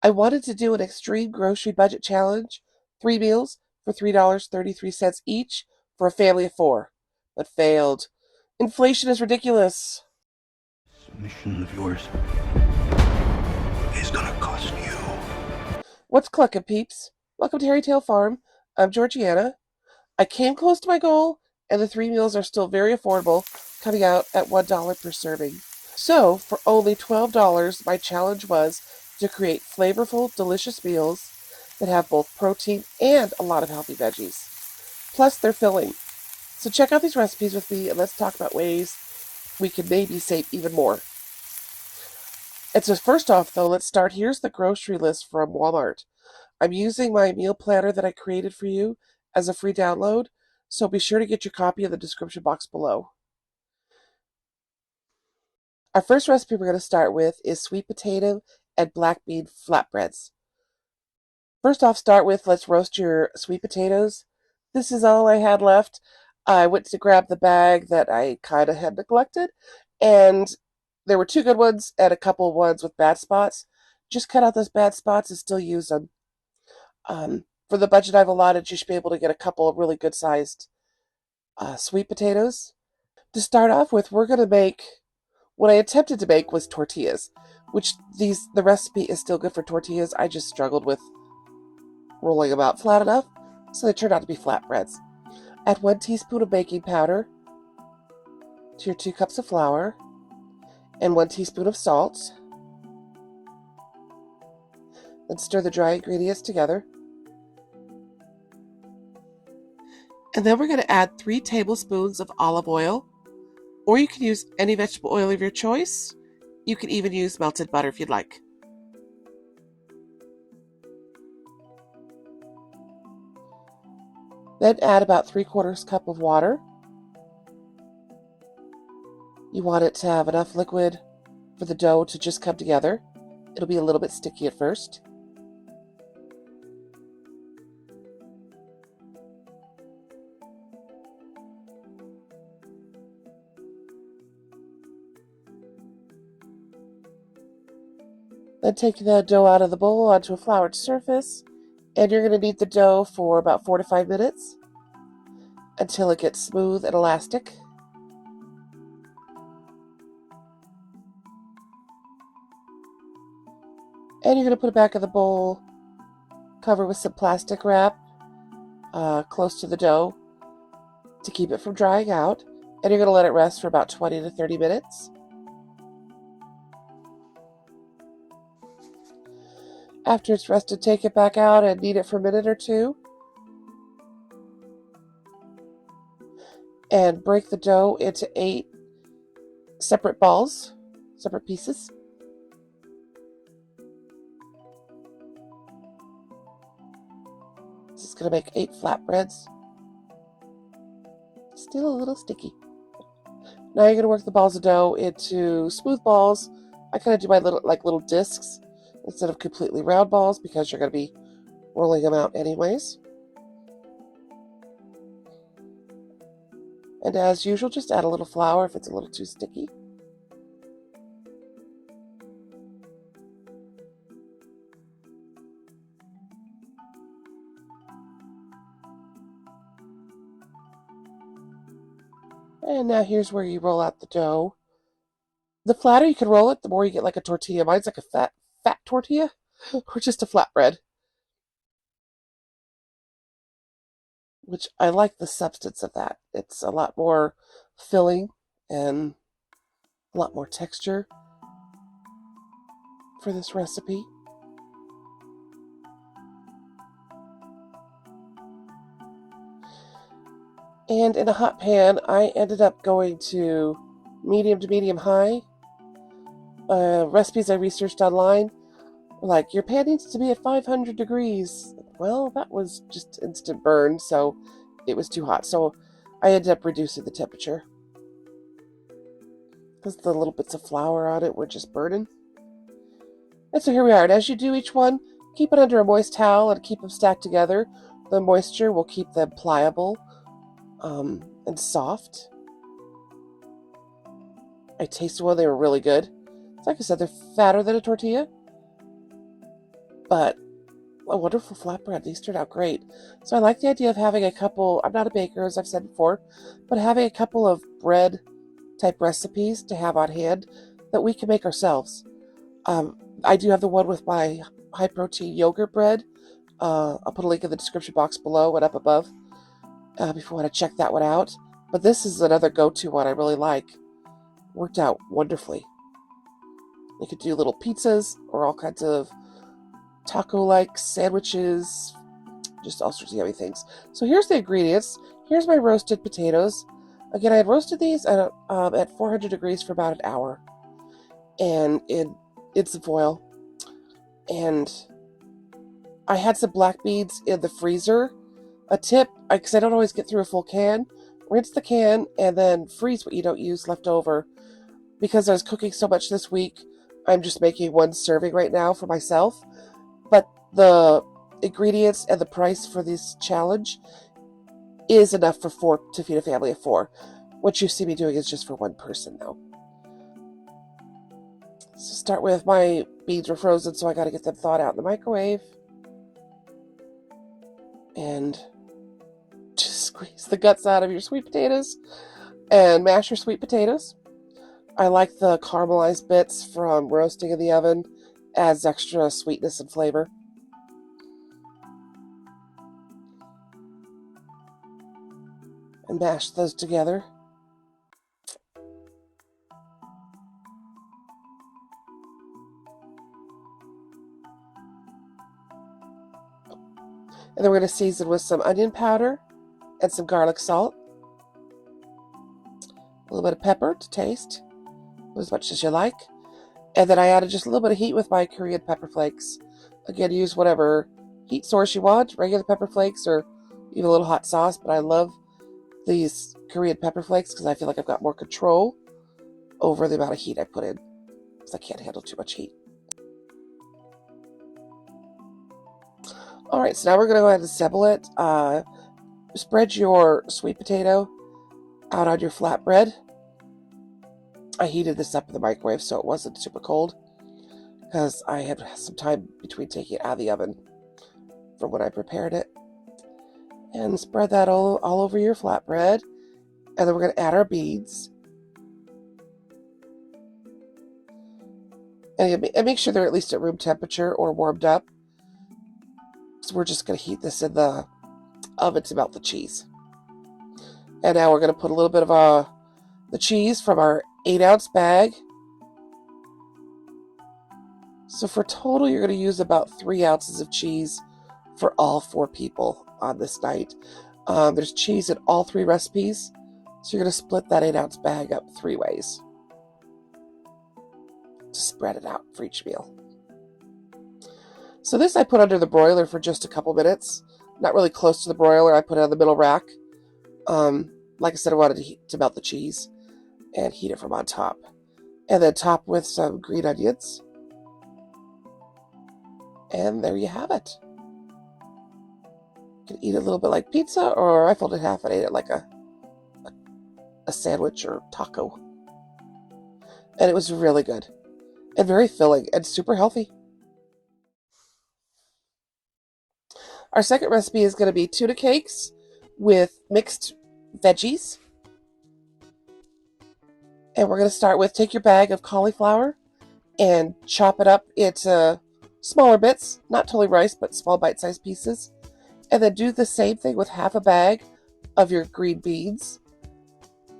I wanted to do an extreme grocery budget challenge, 3 meals for $3.33 each for a family of 4, but failed. Inflation is ridiculous. This mission of yours is gonna cost you. What's clucking, peeps? Welcome to Hairy Tail Farm. I'm Georgiana. I came close to my goal, and the 3 meals are still very affordable, coming out at $1 per serving. So, for only $12, my challenge was to create flavorful, delicious meals that have both protein and a lot of healthy veggies. Plus, they're filling. So check out these recipes with me, and let's talk about ways we can maybe save even more. And so first off, though, let's start. Here's the grocery list from Walmart. I'm using my meal planner that I created for you as a free download, so be sure to get your copy in the description box below. Our first recipe we're going to start with is sweet potato and black bean flatbreads. First off, let's roast your sweet potatoes. This is all I had left. I went to grab the bag that I kind of had neglected, and there were 2 good ones and a couple ones with bad spots. Just cut out those bad spots and still use them. For the budget I've allotted, you should be able to get a couple of really good sized sweet potatoes. To start off with, we're going to make what I attempted to make was tortillas, which the recipe is still good for tortillas. I just struggled with rolling them out flat enough, so they turned out to be flatbreads. Add 1 teaspoon of baking powder to your 2 cups of flour and 1 teaspoon of salt. Then stir the dry ingredients together. And then we're going to add 3 tablespoons of olive oil, or you can use any vegetable oil of your choice. You can even use melted butter if you'd like. Then add about 3/4 cup of water. You want it to have enough liquid for the dough to just come together. It'll be a little bit sticky at first. Then take the dough out of the bowl onto a floured surface, and you're going to knead the dough for about 4 to 5 minutes until it gets smooth and elastic. And you're going to put it back in the bowl, cover with some plastic wrap close to the dough to keep it from drying out, and you're going to let it rest for about 20 to 30 minutes. After it's rested, take it back out and knead it for a minute or 2. And break the dough into 8 separate balls, separate pieces. This is going to make 8 flatbreads. Still a little sticky. Now you're going to work the balls of dough into smooth balls. I kind of do my little discs instead of completely round balls because you're going to be rolling them out anyways. And as usual, just add a little flour if it's a little too sticky. And now here's where you roll out the dough. The flatter you can roll it, the more you get like a tortilla. Mine's like a fat tortilla, or just a flatbread. Which I like the substance of that. It's a lot more filling and a lot more texture for this recipe. And in a hot pan, I ended up going to medium high. Recipes I researched online were like, your pan needs to be at 500 degrees. Well, that was just instant burn, so it was too hot. So I ended up reducing the temperature because the little bits of flour on it were just burning. And so here we are. And as you do each one, keep it under a moist towel and keep them stacked together. The moisture will keep them pliable and soft. I tasted one, they were really good. Like I said, they're fatter than a tortilla. but a wonderful flatbread. These turned out great. So I like the idea of having a couple, I'm not a baker, as I've said before, but having a couple of bread type recipes to have on hand that we can make ourselves. I do have the one with my high protein yogurt bread. I'll put a link in the description box below and up above if you want to check that one out. But this is another go-to one I really like. Worked out wonderfully. You could do little pizzas or all kinds of taco-like sandwiches, just all sorts of yummy things. So here's the ingredients. Here's my roasted potatoes. Again, I had roasted these at 400 degrees for about an hour, and in some foil. And I had some black beans in the freezer. A tip, because I don't always get through a full can, rinse the can and then freeze what you don't use left over. Because I was cooking so much this week, I'm just making one serving right now for myself. But the ingredients and the price for this challenge is enough for to feed a family of 4. What you see me doing is just for one person, though. So start with, my beans were frozen, so I got to get them thawed out in the microwave. And just squeeze the guts out of your sweet potatoes and mash your sweet potatoes. I like the caramelized bits from roasting in the oven. Adds extra sweetness and flavor. And mash those together. And then we're going to season with some onion powder and some garlic salt. A little bit of pepper to taste, as much as you like. And then I added just a little bit of heat with my Korean pepper flakes. Again, use whatever heat source you want, regular pepper flakes or even a little hot sauce. But I love these Korean pepper flakes because I feel like I've got more control over the amount of heat I put in, because I can't handle too much heat. Alright, so now we're going to go ahead and assemble it. Spread your sweet potato out on your flatbread. I heated this up in the microwave so it wasn't super cold, because I had some time between taking it out of the oven from when I prepared it. And spread that all over your flatbread. And then we're going to add our beans. And make sure they're at least at room temperature or warmed up. So we're just going to heat this in the oven to melt the cheese. And now we're going to put a little bit of the cheese from our 8-ounce bag. So for total, you're going to use about 3 ounces of cheese for all 4 people on this night. There's cheese in all 3 recipes, so you're going to split that 8-ounce bag up 3 ways to spread it out for each meal. So this I put under the broiler for just a couple minutes. Not really close to the broiler. I put it on the middle rack. Like I said, I wanted to melt the cheese and heat it from on top. And then top with some green onions. And there you have it. You can eat it a little bit like pizza, or I folded half and ate it like a sandwich or taco. And it was really good. And very filling and super healthy. Our second recipe is going to be tuna cakes with mixed veggies. And we're going to start with, take your bag of cauliflower and chop it up into smaller bits, not totally rice, but small bite-sized pieces. And then do the same thing with half a bag of your green beans.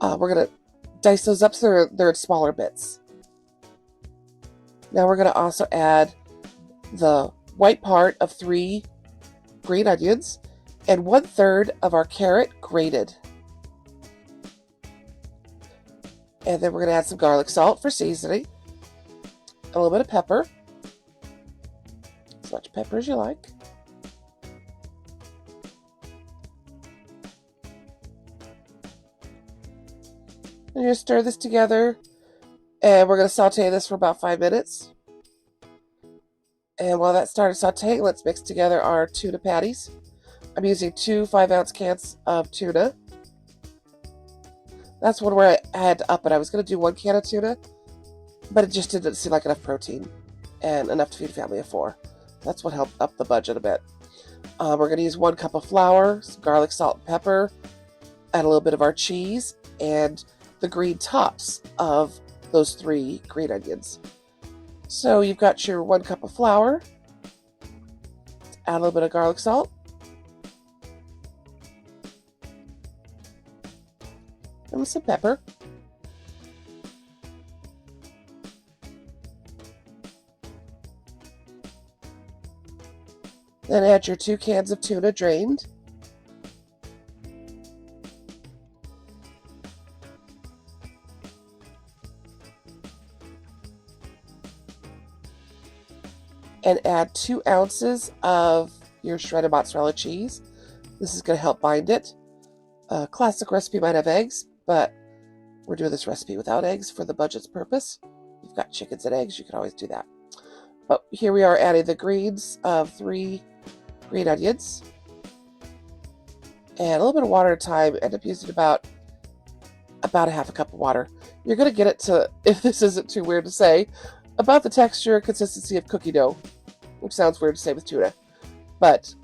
We're going to dice those up so they're in smaller bits. Now we're going to also add the white part of 3 green onions and 1/3 of our carrot grated. And then we're going to add some garlic salt for seasoning, a little bit of pepper, as much pepper as you like. And you're going to stir this together, and we're going to saute this for about 5 minutes. And while that started sauteing, let's mix together our tuna patties. I'm using 2 5-ounce cans of tuna. That's one where I had to up it. I was going to do 1 can of tuna, but it just didn't seem like enough protein and enough to feed a family of 4. That's what helped up the budget a bit. We're going to use 1 cup of flour, some garlic, salt, and pepper, add a little bit of our cheese, and the green tops of those 3 green onions. So you've got your 1 cup of flour, add a little bit of garlic salt, and some pepper. Then add your 2 cans of tuna drained. And add 2 ounces of your shredded mozzarella cheese. This is going to help bind it. A classic recipe might have eggs, but we're doing this recipe without eggs for the budget's purpose. If you've got chickens and eggs, you can always do that. But here we are adding the greens of 3 green onions. And a little bit of water at a time. End up using about a half a cup of water. You're going to get it to, if this isn't too weird to say, about the texture and consistency of cookie dough, which sounds weird to say with tuna. But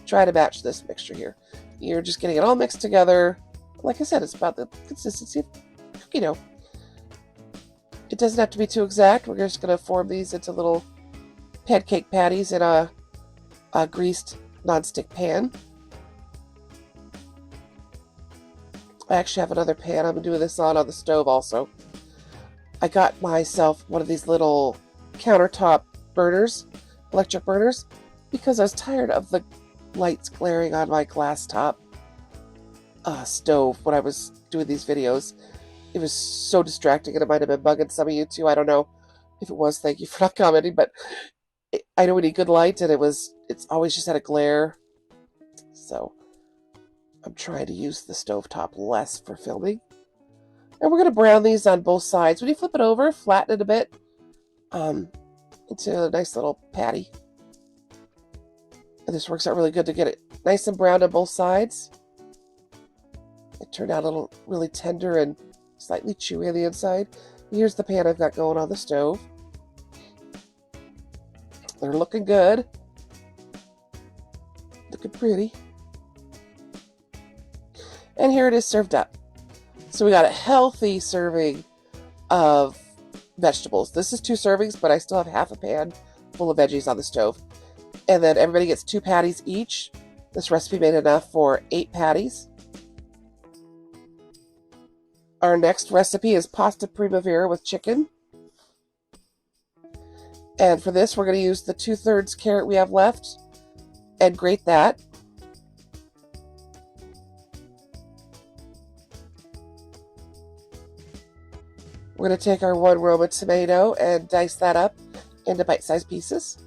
try to match this mixture here. You're just getting it all mixed together. Like I said, it's about the consistency of cookie dough. It doesn't have to be too exact. We're just going to form these into little pancake patties in a greased nonstick pan. I actually have another pan I'm doing this on the stove also. I got myself one of these little countertop burners, electric burners, because I was tired of the lights glaring on my glass top stove when I was doing these videos. It was so distracting, and it might have been bugging some of you too. I don't know. If it was, thank you for not commenting, but I know we need good light, and it's always just had a glare. So I'm trying to use the stovetop less for filming. And we're going to brown these on both sides. When you flip it over, flatten it a bit into a nice little patty. And this works out really good to get it nice and brown on both sides. It turned out a little really tender and slightly chewy on the inside. Here's the pan I've got going on the stove. They're looking good. Looking pretty. And here it is served up. So we got a healthy serving of vegetables. This is 2 servings, but I still have half a pan full of veggies on the stove. And then everybody gets 2 patties each. This recipe made enough for 8 patties. Our next recipe is pasta Primavera with chicken. And for this, we're going to use the 2/3 carrot we have left and grate that. We're going to take our 1 Roma tomato and dice that up into bite-sized pieces.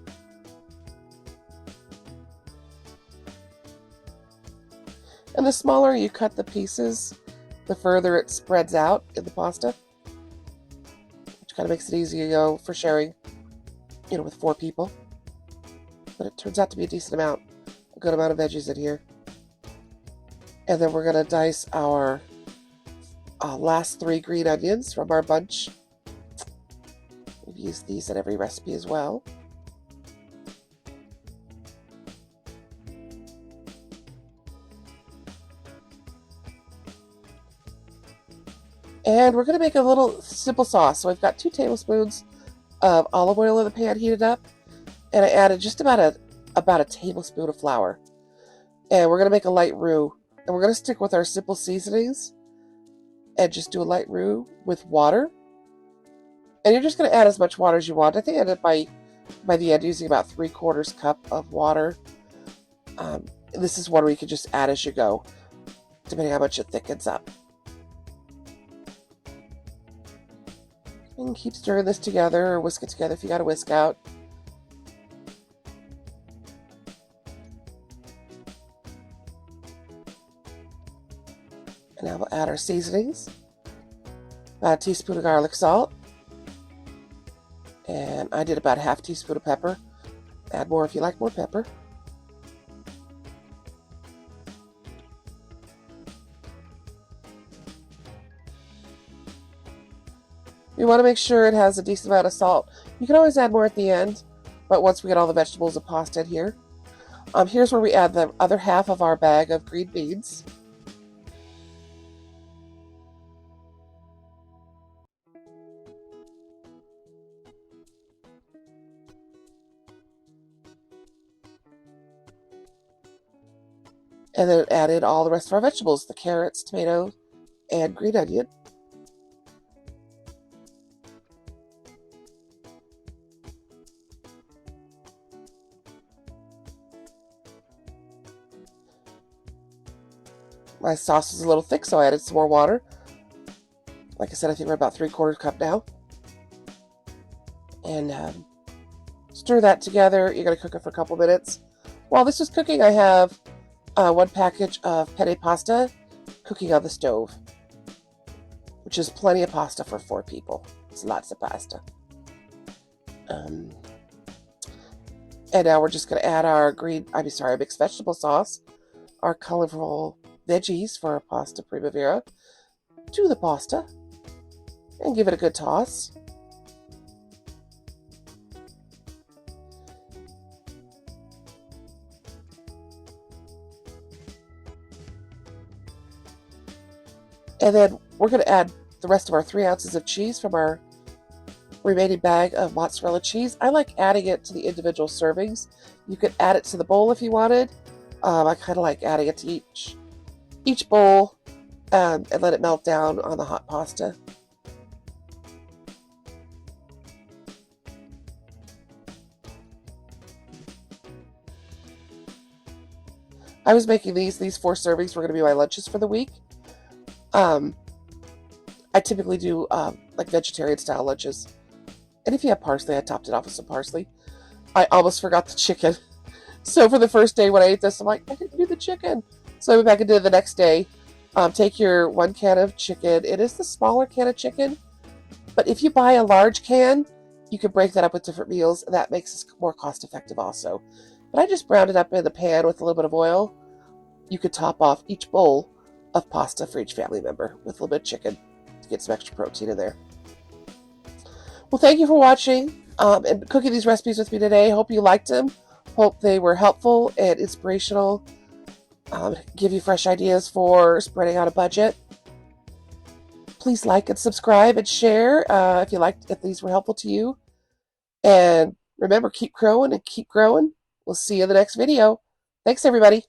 And the smaller you cut the pieces, the further it spreads out in the pasta, which kind of makes it easy, for sharing, with 4 people. But it turns out to be a decent amount, a good amount of veggies in here. And then we're going to dice our last 3 green onions from our bunch. We've used these in every recipe as well. And we're going to make a little simple sauce. So I've got 2 tablespoons of olive oil in the pan heated up, and I added just about a tablespoon of flour. And we're going to make a light roux, and we're going to stick with our simple seasonings and just do a light roux with water. And you're just going to add as much water as you want. I think I ended up by the end using about 3/4 cup of water. This is water you can just add as you go, depending on how much it thickens up. And keep stirring this together, or whisk it together if you got a whisk out. And now we'll add our seasonings. About a teaspoon of garlic salt. And I did about a half teaspoon of pepper. Add more if you like more pepper. You want to make sure it has a decent amount of salt. You can always add more at the end, But once we get all the vegetables and pasta in here, here's where we add the other half of our bag of green beans. And then add in all the rest of our vegetables, the carrots, tomato, and green onion. My sauce is a little thick, so I added some more water. Like I said, I think we're about 3/4 cup now. And stir that together. You're going to cook it for a couple minutes. While this is cooking, I have 1 package of penne pasta cooking on the stove, which is plenty of pasta for 4 people. It's lots of pasta. And now we're just going to add our mixed vegetable sauce, our colorful veggies for our pasta Primavera to the pasta, and give it a good toss. And then we're going to add the rest of our 3 ounces of cheese from our remaining bag of mozzarella cheese. I like adding it to the individual servings. You could add it to the bowl if you wanted. I kind of like adding it to each bowl and let it melt down on the hot pasta. I was making these 4 servings were going to be my lunches for the week. I typically do like vegetarian style lunches. And if you have parsley, I topped it off with some parsley. I almost forgot the chicken. So for the first day when I ate this, I'm like, I didn't do the chicken. So I went back and did it the next day. Take your 1 can of chicken. It is the smaller can of chicken. But if you buy a large can, you can break that up with different meals. And that makes it more cost effective also. But I just browned it up in the pan with a little bit of oil. You could top off each bowl of pasta for each family member with a little bit of chicken to get some extra protein in there. Well, thank you for watching and cooking these recipes with me today. Hope you liked them. Hope they were helpful and inspirational. Give you fresh ideas for spreading out a budget. Please like and subscribe and share if these were helpful to you. And remember, keep growing and keep growing. We'll see you in the next video. Thanks, everybody.